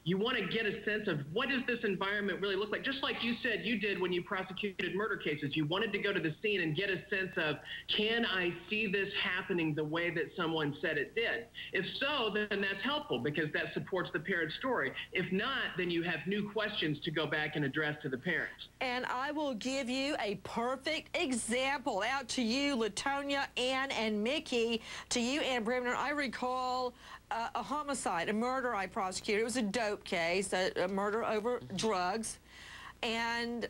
You want to get a sense of what does this environment really look like? Just like you said you did when you prosecuted murder cases. You wanted to go to the scene and get a sense of, can I see this happening the way that someone said it did? If so, then that's helpful because that supports the parent's story. If not, then you have new questions to go back and address to the parents. And I will give you a perfect example. Out to you, Latonia, Ann, and Mickey. To you, Ann Bremner, I recall a homicide, a murder I prosecuted. It was a dope case, a murder over drugs. And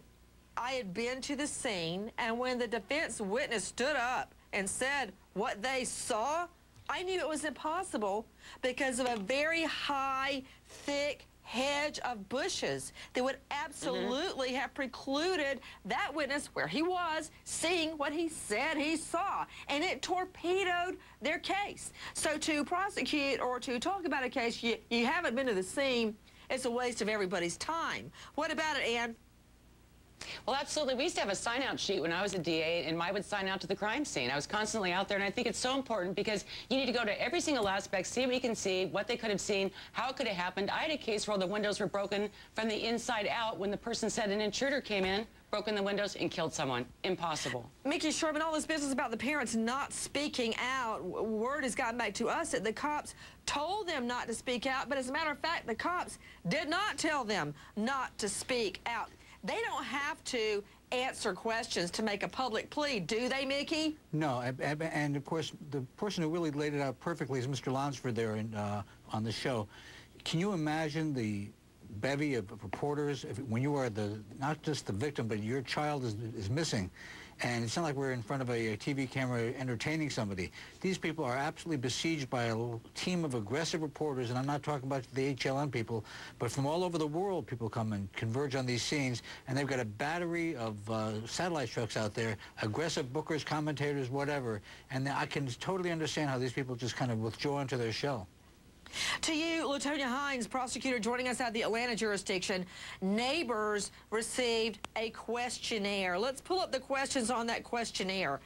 I had been to the scene, and when the defense witness stood up and said what they saw, I knew it was impossible because of a very high, thick hedge of bushes that would absolutely have precluded that witness where he was seeing what he said he saw, and it torpedoed their case. So to prosecute or to talk about a case you haven't been to the scene, it's a waste of everybody's time. What about it, Ann? Well, absolutely. We used to have a sign-out sheet when I was a DA, and I would sign out to the crime scene. I was constantly out there, and I think it's so important because you need to go to every single aspect, see what you can see, what they could have seen, how it could have happened. I had a case where the windows were broken from the inside out when the person said an intruder came in, broke in the windows, and killed someone. Impossible. Mickey Sherman, all this business about the parents not speaking out, word has gotten back to us that the cops told them not to speak out, but as a matter of fact, the cops did not tell them not to speak out. They don't have to answer questions to make a public plea, do they, Mickey? No, and of course, the person who really laid it out perfectly is Mr. Lonsford there on the show. Can you imagine the bevy of reporters when you are not just the victim, but your child is missing? And it's not like we're in front of a TV camera entertaining somebody. These people are absolutely besieged by a team of aggressive reporters, and I'm not talking about the HLN people, but from all over the world, people come and converge on these scenes, and they've got a battery of satellite trucks out there, aggressive bookers, commentators, whatever, and I can totally understand how these people just kind of withdraw into their shell. To you, Latonia Hines, prosecutor joining us out of the Atlanta jurisdiction. Neighbors received a questionnaire. Let's pull up the questions on that questionnaire,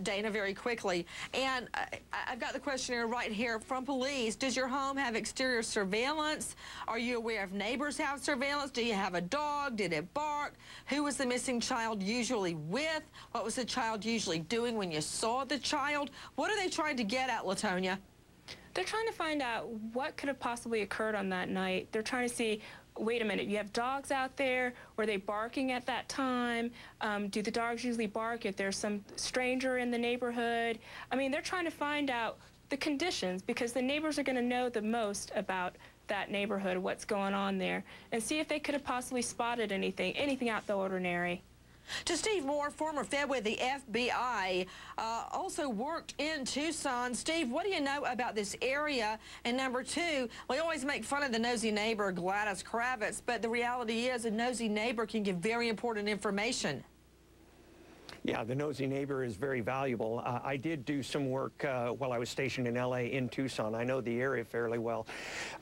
Dana, very quickly. And I've got the questionnaire right here from police. Does your home have exterior surveillance? Are you aware if neighbors have surveillance? Do you have a dog? Did it bark? Who was the missing child usually with? What was the child usually doing when you saw the child? What are they trying to get at, Latonia? They're trying to find out what could have possibly occurred on that night. They're trying to see, wait a minute, you have dogs out there. Were they barking at that time? Do the dogs usually bark if there's some stranger in the neighborhood? I mean, they're trying to find out the conditions because the neighbors are going to know the most about that neighborhood, what's going on there, and see if they could have possibly spotted anything out the ordinary. To Steve Moore, former Fed with the FBI, also worked in Tucson. Steve, what do you know about this area? And number two, we always make fun of the nosy neighbor, Gladys Kravitz, but the reality is a nosy neighbor can give very important information. Yeah, the nosy neighbor is very valuable. I did do some work while I was stationed in LA in Tucson. I know the area fairly well.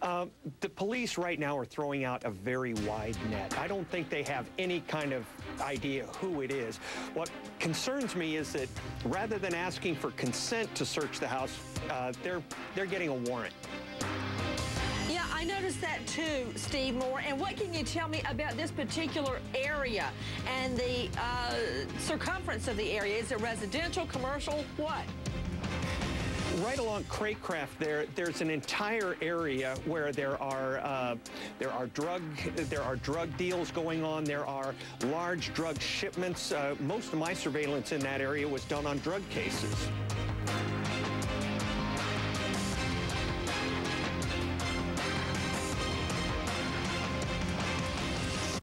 The police right now are throwing out a very wide net. I don't think they have any kind of idea who it is. What concerns me is that rather than asking for consent to search the house, they're getting a warrant. Yeah, I noticed that too, Steve Moore. And what can you tell me about this particular area and the circumference of the area? Is it residential, commercial, what? Right along Craycraft there's an entire area where there are drug deals going on. There are large drug shipments. Most of my surveillance in that area was done on drug cases.